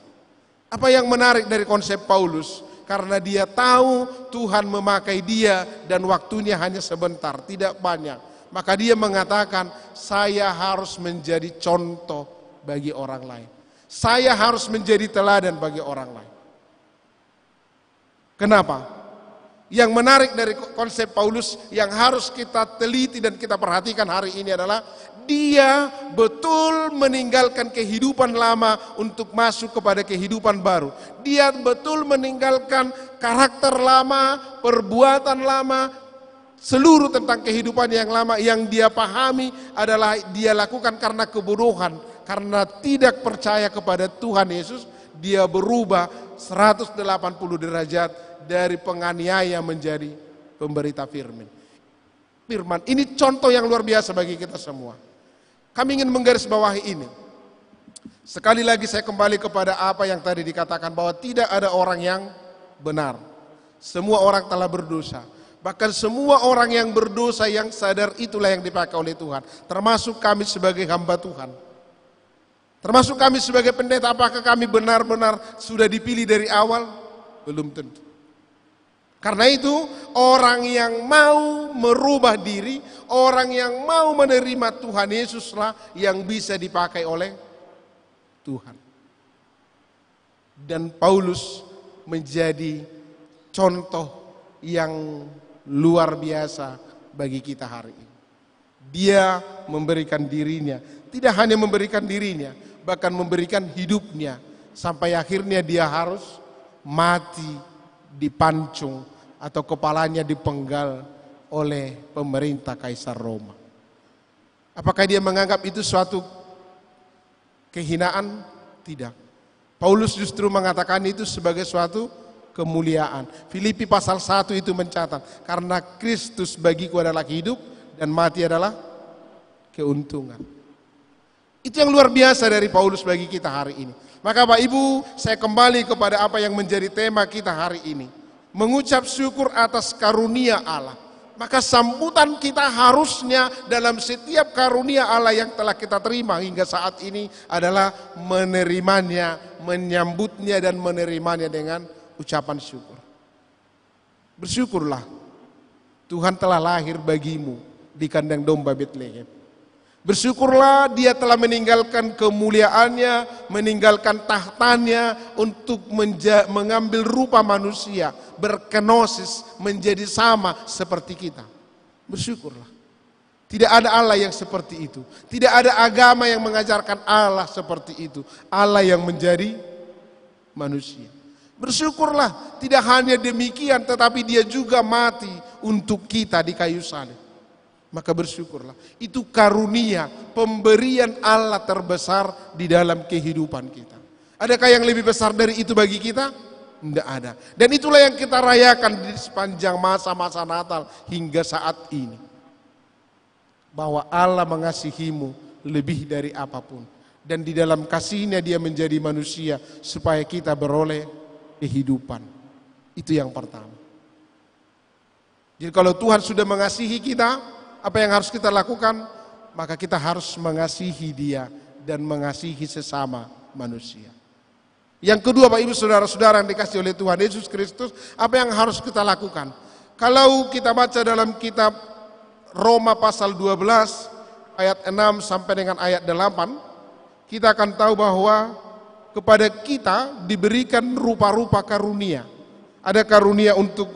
Apa yang menarik dari konsep Paulus? Karena dia tahu Tuhan memakai dia dan waktunya hanya sebentar, tidak banyak. Maka dia mengatakan, saya harus menjadi contoh bagi orang lain. Saya harus menjadi teladan bagi orang lain. Kenapa? Yang menarik dari konsep Paulus yang harus kita teliti dan kita perhatikan hari ini adalah dia betul meninggalkan kehidupan lama untuk masuk kepada kehidupan baru. Dia betul meninggalkan karakter lama, perbuatan lama, seluruh tentang kehidupan yang lama yang dia pahami adalah dia lakukan karena kebodohan, karena tidak percaya kepada Tuhan Yesus. Dia berubah 180 derajat dari penganiaya menjadi pemberita firman. Ini contoh yang luar biasa bagi kita semua. Kami ingin menggarisbawahi ini. Sekali lagi saya kembali kepada apa yang tadi dikatakan bahwa tidak ada orang yang benar. Semua orang telah berdosa. Bahkan semua orang yang berdosa yang sadar itulah yang dipakai oleh Tuhan. Termasuk kami sebagai hamba Tuhan. Termasuk kami sebagai pendeta, apakah kami benar-benar sudah dipilih dari awal? Belum tentu. Karena itu orang yang mau merubah diri, orang yang mau menerima Tuhan Yesuslah yang bisa dipakai oleh Tuhan. Dan Paulus menjadi contoh yang luar biasa bagi kita hari ini. Dia memberikan dirinya, tidak hanya memberikan dirinya, bahkan memberikan hidupnya sampai akhirnya dia harus mati dipancung atau kepalanya dipenggal oleh pemerintah Kaisar Roma. Apakah dia menganggap itu suatu kehinaan? Tidak. Paulus justru mengatakan itu sebagai suatu kemuliaan. Filipi pasal 1 itu mencatat, karena Kristus bagiku adalah hidup dan mati adalah keuntungan. Itu yang luar biasa dari Paulus bagi kita hari ini. Maka Bapak Ibu, saya kembali kepada apa yang menjadi tema kita hari ini. Mengucap syukur atas karunia Allah. Maka sambutan kita harusnya dalam setiap karunia Allah yang telah kita terima hingga saat ini adalah menerimanya, menyambutnya dan menerimanya dengan ucapan syukur. Bersyukurlah Tuhan telah lahir bagimu di kandang domba Betlehem. Bersyukurlah dia telah meninggalkan kemuliaannya, meninggalkan tahtanya untuk mengambil rupa manusia, berkenosis, menjadi sama seperti kita. Bersyukurlah. Tidak ada Allah yang seperti itu. Tidak ada agama yang mengajarkan Allah seperti itu. Allah yang menjadi manusia. Bersyukurlah, tidak hanya demikian tetapi dia juga mati untuk kita di kayu salib. Maka bersyukurlah. Itu karunia, pemberian Allah terbesar di dalam kehidupan kita. Adakah yang lebih besar dari itu bagi kita? Tidak ada. Dan itulah yang kita rayakan di sepanjang masa-masa Natal hingga saat ini. Bahwa Allah mengasihimu lebih dari apapun. Dan di dalam kasihnya dia menjadi manusia supaya kita beroleh kehidupan. Itu yang pertama. Jadi kalau Tuhan sudah mengasihi kita, apa yang harus kita lakukan? Maka kita harus mengasihi dia dan mengasihi sesama manusia. Yang kedua, Bapak Ibu Saudara-saudara yang dikasihi oleh Tuhan Yesus Kristus, apa yang harus kita lakukan? Kalau kita baca dalam kitab Roma pasal 12 ayat 6 sampai dengan ayat 8, kita akan tahu bahwa kepada kita diberikan rupa-rupa karunia. Ada karunia untuk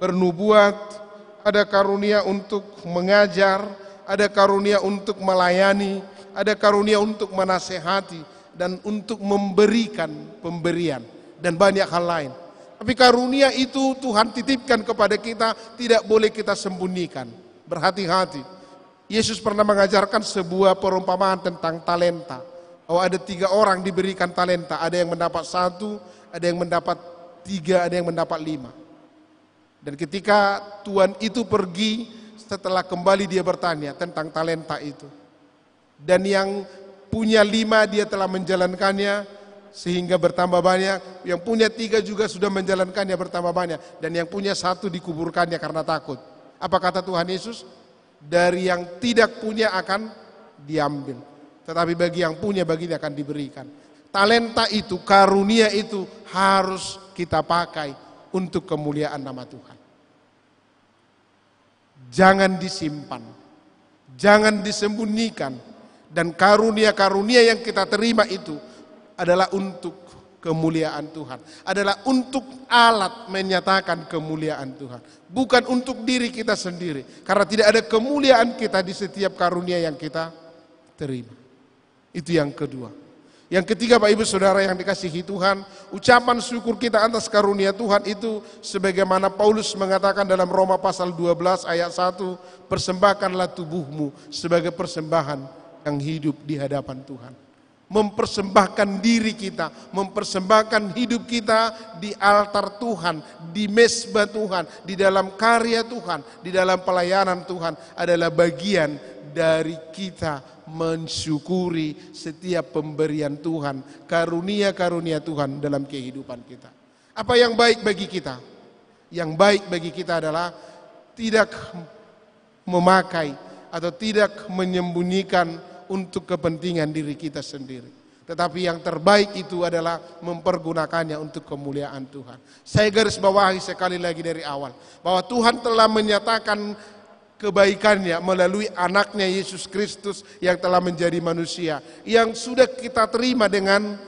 bernubuat, ada karunia untuk mengajar, ada karunia untuk melayani, ada karunia untuk menasehati, dan untuk memberikan pemberian, dan banyak hal lain. Tapi karunia itu Tuhan titipkan kepada kita, tidak boleh kita sembunyikan. Berhati-hati. Yesus pernah mengajarkan sebuah perumpamaan tentang talenta. Bahwa ada 3 orang diberikan talenta, ada yang mendapat 1, ada yang mendapat 3, ada yang mendapat 5. Dan ketika Tuhan itu pergi, setelah kembali dia bertanya tentang talenta itu. Dan yang punya 5 dia telah menjalankannya sehingga bertambah banyak. Yang punya 3 juga sudah menjalankannya bertambah banyak. Dan yang punya 1 dikuburkannya karena takut. Apa kata Tuhan Yesus? Dari yang tidak punya akan diambil. Tetapi bagi yang punya, baginya akan diberikan. Talenta itu, karunia itu harus kita pakai untuk kemuliaan nama Tuhan. Jangan disimpan, jangan disembunyikan, dan karunia-karunia yang kita terima itu adalah untuk kemuliaan Tuhan, adalah untuk alat menyatakan kemuliaan Tuhan, bukan untuk diri kita sendiri, karena tidak ada kemuliaan kita di setiap karunia yang kita terima. Itu yang kedua. Yang ketiga, Bapak Ibu Saudara yang dikasihi Tuhan, ucapan syukur kita atas karunia Tuhan itu sebagaimana Paulus mengatakan dalam Roma pasal 12 ayat 1, persembahkanlah tubuhmu sebagai persembahan yang hidup di hadapan Tuhan. Mempersembahkan diri kita, mempersembahkan hidup kita di altar Tuhan, di mezbah Tuhan, di dalam karya Tuhan, di dalam pelayanan Tuhan adalah bagian dari kita mensyukuri setiap pemberian Tuhan, karunia-karunia Tuhan dalam kehidupan kita. Apa yang baik bagi kita? Yang baik bagi kita adalah tidak memakai atau tidak menyembunyikan untuk kepentingan diri kita sendiri. Tetapi yang terbaik itu adalah mempergunakannya untuk kemuliaan Tuhan. Saya garis bawahi sekali lagi dari awal, bahwa Tuhan telah menyatakan kebaikannya melalui anaknya Yesus Kristus yang telah menjadi manusia, yang sudah kita terima dengan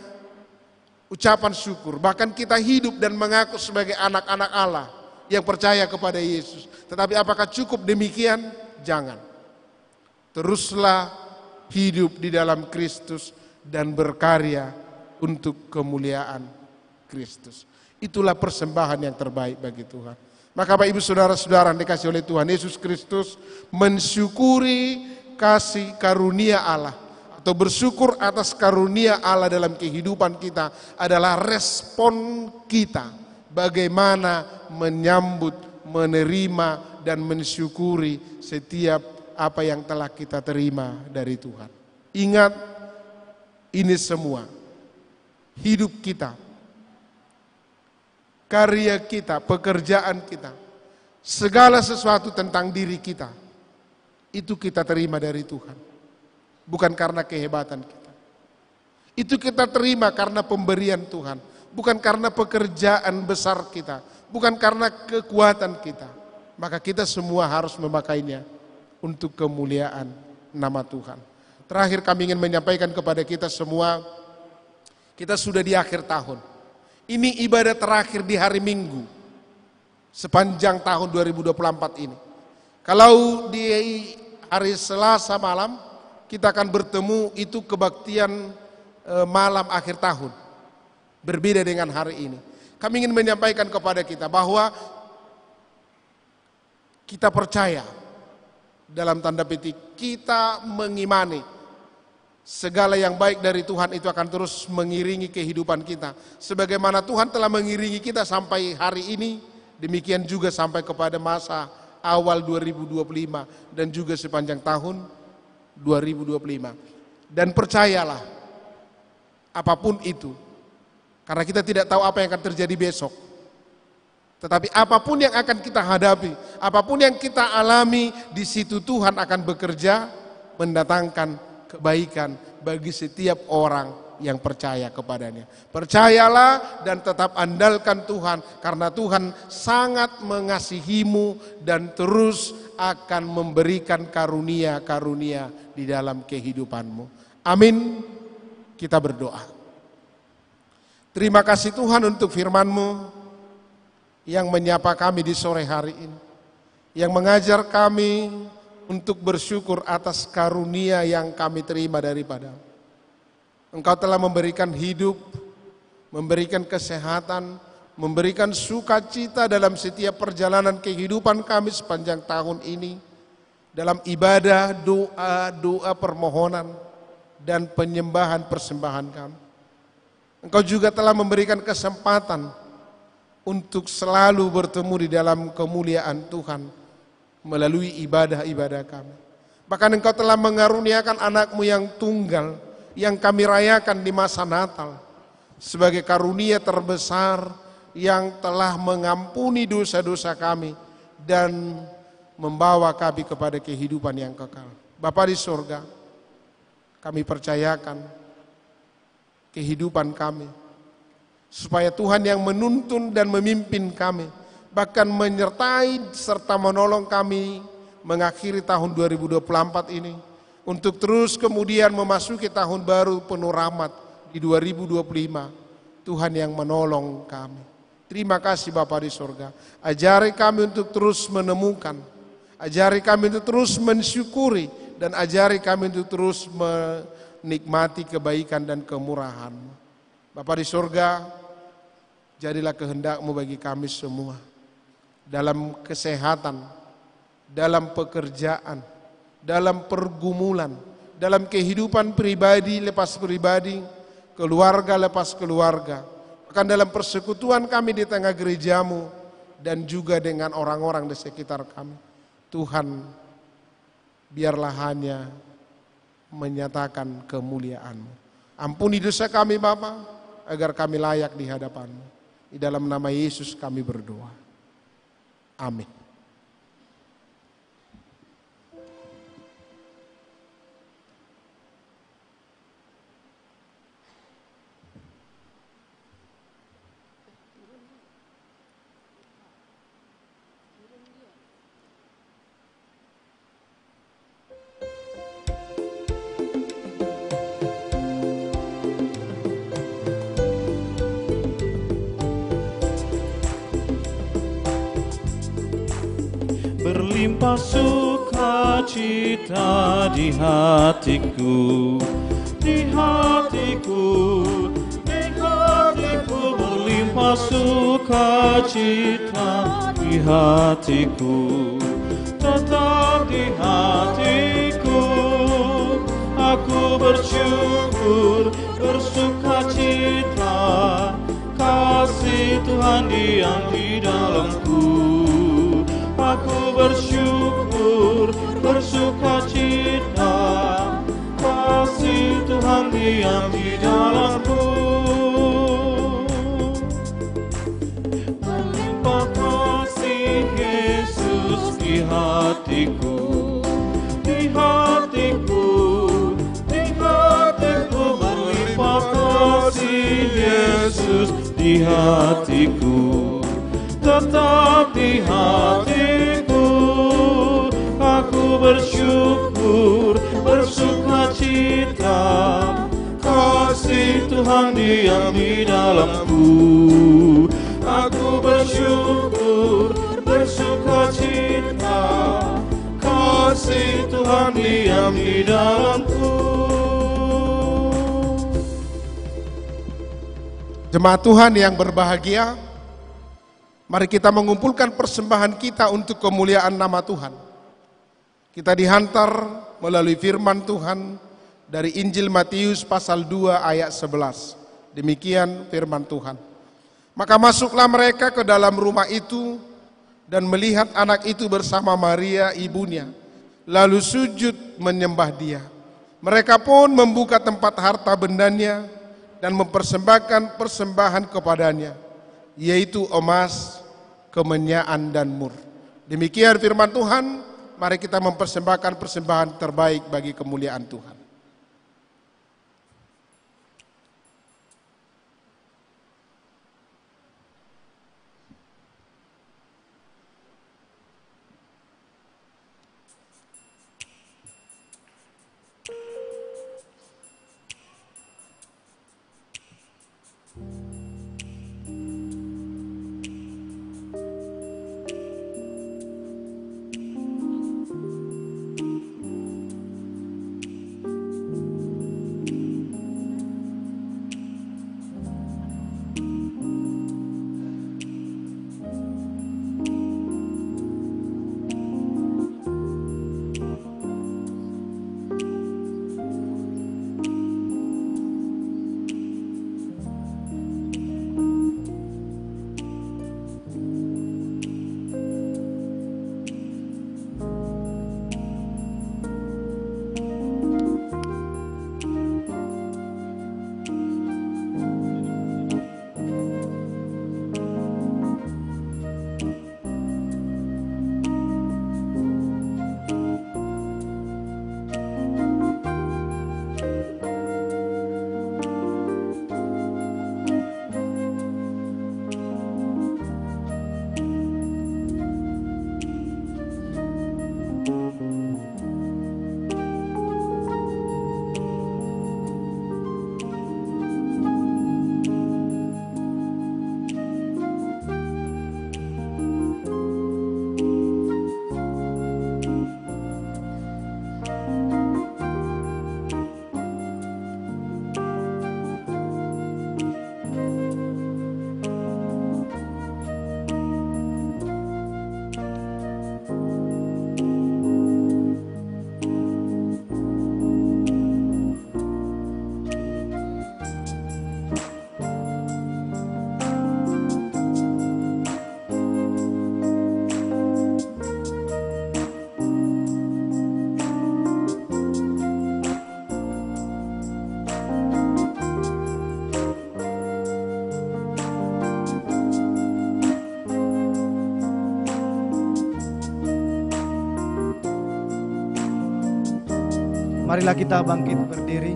ucapan syukur. Bahkan kita hidup dan mengaku sebagai anak-anak Allah yang percaya kepada Yesus. Tetapi apakah cukup demikian? Jangan. Teruslah hidup di dalam Kristus dan berkarya untuk kemuliaan Kristus. Itulah persembahan yang terbaik bagi Tuhan. Maka Bapak Ibu Saudara-saudara yang dikasihi oleh Tuhan Yesus Kristus, mensyukuri kasih karunia Allah atau bersyukur atas karunia Allah dalam kehidupan kita adalah respon kita bagaimana menyambut, menerima dan mensyukuri setiap apa yang telah kita terima dari Tuhan. Ingat, ini semua hidup kita, karya kita, pekerjaan kita, segala sesuatu tentang diri kita, itu kita terima dari Tuhan. Bukan karena kehebatan kita. Itu kita terima karena pemberian Tuhan. Bukan karena pekerjaan besar kita. Bukan karena kekuatan kita. Maka kita semua harus memakainya untuk kemuliaan nama Tuhan. Terakhir kami ingin menyampaikan kepada kita semua, kita sudah di akhir tahun. Ini ibadah terakhir di hari Minggu sepanjang tahun 2024 ini. Kalau di hari Selasa malam kita akan bertemu, itu kebaktian malam akhir tahun. Berbeda dengan hari ini. Kami ingin menyampaikan kepada kita bahwa kita percaya, dalam tanda petik, kita mengimani segala yang baik dari Tuhan itu akan terus mengiringi kehidupan kita. Sebagaimana Tuhan telah mengiringi kita sampai hari ini, demikian juga sampai kepada masa awal 2025 dan juga sepanjang tahun 2025. Dan percayalah, apapun itu, karena kita tidak tahu apa yang akan terjadi besok. Tetapi apapun yang akan kita hadapi, apapun yang kita alami, di situ Tuhan akan bekerja mendatangkan kebaikan bagi setiap orang yang percaya kepadanya. Percayalah dan tetap andalkan Tuhan, karena Tuhan sangat mengasihimu dan terus akan memberikan karunia-karunia di dalam kehidupanmu. Amin. Kita berdoa. Terima kasih Tuhan untuk firman-Mu yang menyapa kami di sore hari ini, yang mengajar kami untuk bersyukur atas karunia yang kami terima daripada Engkau. Telah memberikan hidup, memberikan kesehatan, memberikan sukacita dalam setiap perjalanan kehidupan kami sepanjang tahun ini, dalam ibadah, doa permohonan, dan penyembahan persembahan kami. Engkau juga telah memberikan kesempatan untuk selalu bertemu di dalam kemuliaan Tuhan melalui ibadah-ibadah kami. Bahkan Engkau telah mengaruniakan anak-Mu yang tunggal, yang kami rayakan di masa Natal, sebagai karunia terbesar yang telah mengampuni dosa-dosa kami dan membawa kami kepada kehidupan yang kekal. Bapa di surga, kami percayakan kehidupan kami, supaya Tuhan yang menuntun dan memimpin kami, bahkan menyertai serta menolong kami mengakhiri tahun 2024 ini, untuk terus kemudian memasuki tahun baru penuh rahmat di 2025. Tuhan yang menolong kami. Terima kasih Bapa di surga. Ajari kami untuk terus menemukan, ajari kami untuk terus mensyukuri, dan ajari kami untuk terus menikmati kebaikan dan kemurahan-Mu. Bapa di surga, jadilah kehendak-Mu bagi kami semua, dalam kesehatan, dalam pekerjaan, dalam pergumulan, dalam kehidupan pribadi lepas pribadi, keluarga lepas keluarga, bahkan dalam persekutuan kami di tengah gereja-Mu dan juga dengan orang-orang di sekitar kami. Tuhan, biarlah hanya menyatakan kemuliaan-Mu. Ampuni dosa kami Bapa, agar kami layak di hadapan-Mu. Di dalam nama Yesus kami berdoa. Amin. Berlimpah sukacita di hatiku, di hatiku, di hatiku. Berlimpah sukacita di hatiku, tetap di hatiku. Aku bersyukur, bersukacita, kasih Tuhan diam di dalamku. Aku bersyukur, bersukacita, kasih Tuhan diam di dalamku. Berlimpah kasih Yesus di hatiku, di hatiku, di hatiku. Berlimpah kasih Yesus di hatiku, tetap di hatiku. Aku bersyukur, bersukacita, kasih Tuhan diam di dalamku. Aku bersyukur, bersukacita, kasih Tuhan diam di dalamku. Jemaat Tuhan yang berbahagia, mari kita mengumpulkan persembahan kita untuk kemuliaan nama Tuhan. Kita dihantar melalui firman Tuhan dari Injil Matius pasal 2 ayat 11. Demikian firman Tuhan. Maka masuklah mereka ke dalam rumah itu dan melihat anak itu bersama Maria ibunya, lalu sujud menyembah dia. Mereka pun membuka tempat harta bendanya dan mempersembahkan persembahan kepadanya, yaitu emas, kemenyaan dan mur. Demikian firman Tuhan. Mari kita mempersembahkan persembahan terbaik bagi kemuliaan Tuhan. Marilah kita bangkit berdiri.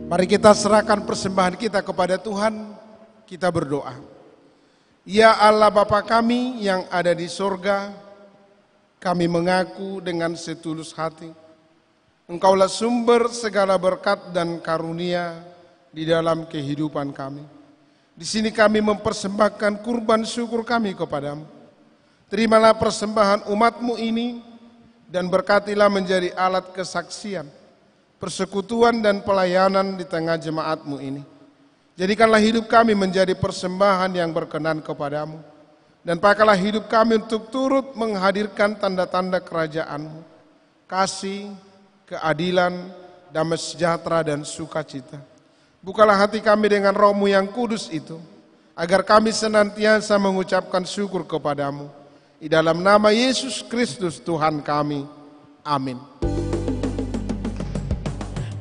Mari kita serahkan persembahan kita kepada Tuhan, kita berdoa. Ya Allah Bapa kami yang ada di sorga, kami mengaku dengan setulus hati, Engkaulah sumber segala berkat dan karunia di dalam kehidupan kami. Di sini kami mempersembahkan kurban syukur kami kepadamu. Terimalah persembahan umat-Mu ini dan berkatilah menjadi alat kesaksian, persekutuan dan pelayanan di tengah jemaat-Mu ini. Jadikanlah hidup kami menjadi persembahan yang berkenan kepadamu. Dan pakailah hidup kami untuk turut menghadirkan tanda-tanda kerajaan-Mu. Kasih, keadilan, damai sejahtera dan sukacita. Bukalah hati kami dengan Roh-Mu yang kudus itu, agar kami senantiasa mengucapkan syukur kepadamu. Di dalam nama Yesus Kristus Tuhan kami. Amin.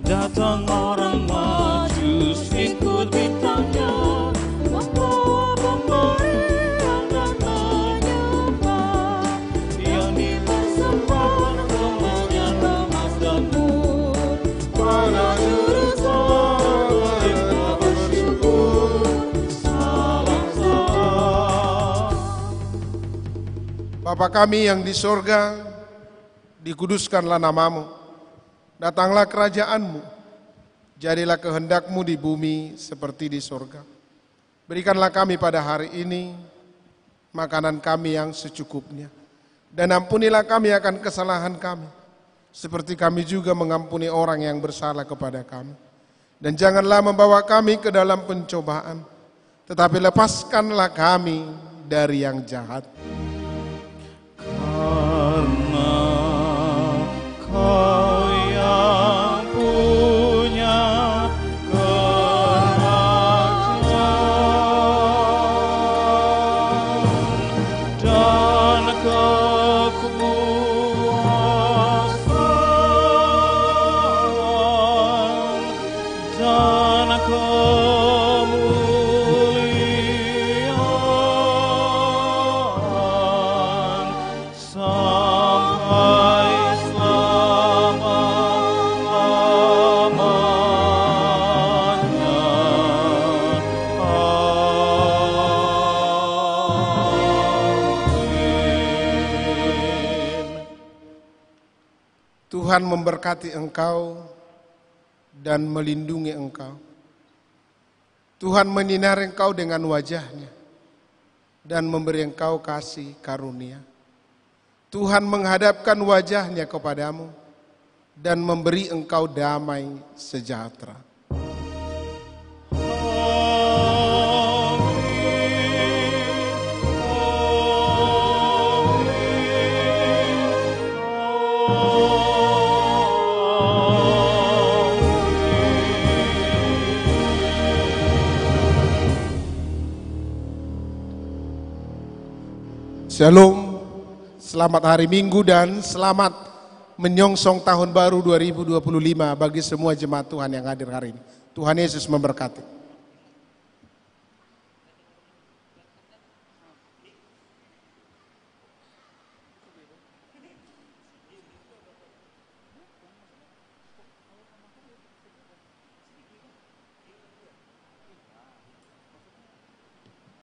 Datang orang Majus ikut bintangnya, membawa pemberian dan menyembah, yang dipersembahkan kemuliaan emas dan mur. Pada juru sembah kita bersyukur, salam salam. Bapa kami yang di sorga, dikuduskanlah namamu. Datanglah kerajaan-Mu, jadilah kehendak-Mu di bumi seperti di sorga. Berikanlah kami pada hari ini makanan kami yang secukupnya. Dan ampunilah kami akan kesalahan kami, seperti kami juga mengampuni orang yang bersalah kepada kami. Dan janganlah membawa kami ke dalam pencobaan, tetapi lepaskanlah kami dari yang jahat. Karena Kau yang punya kerajaan dan kekuasaan dan kemuliaan sampai selama-lamanya. Amin. Tuhan memberkati engkau dan melindungi engkau. Tuhan menyinari engkau dengan wajah-Nya dan memberi engkau kasih karunia. Tuhan menghadapkan wajah-Nya kepadamu dan memberi engkau damai sejahtera. Shalom, selamat hari Minggu dan selamat menyongsong tahun baru 2025 bagi semua jemaat Tuhan yang hadir hari ini. Tuhan Yesus memberkati.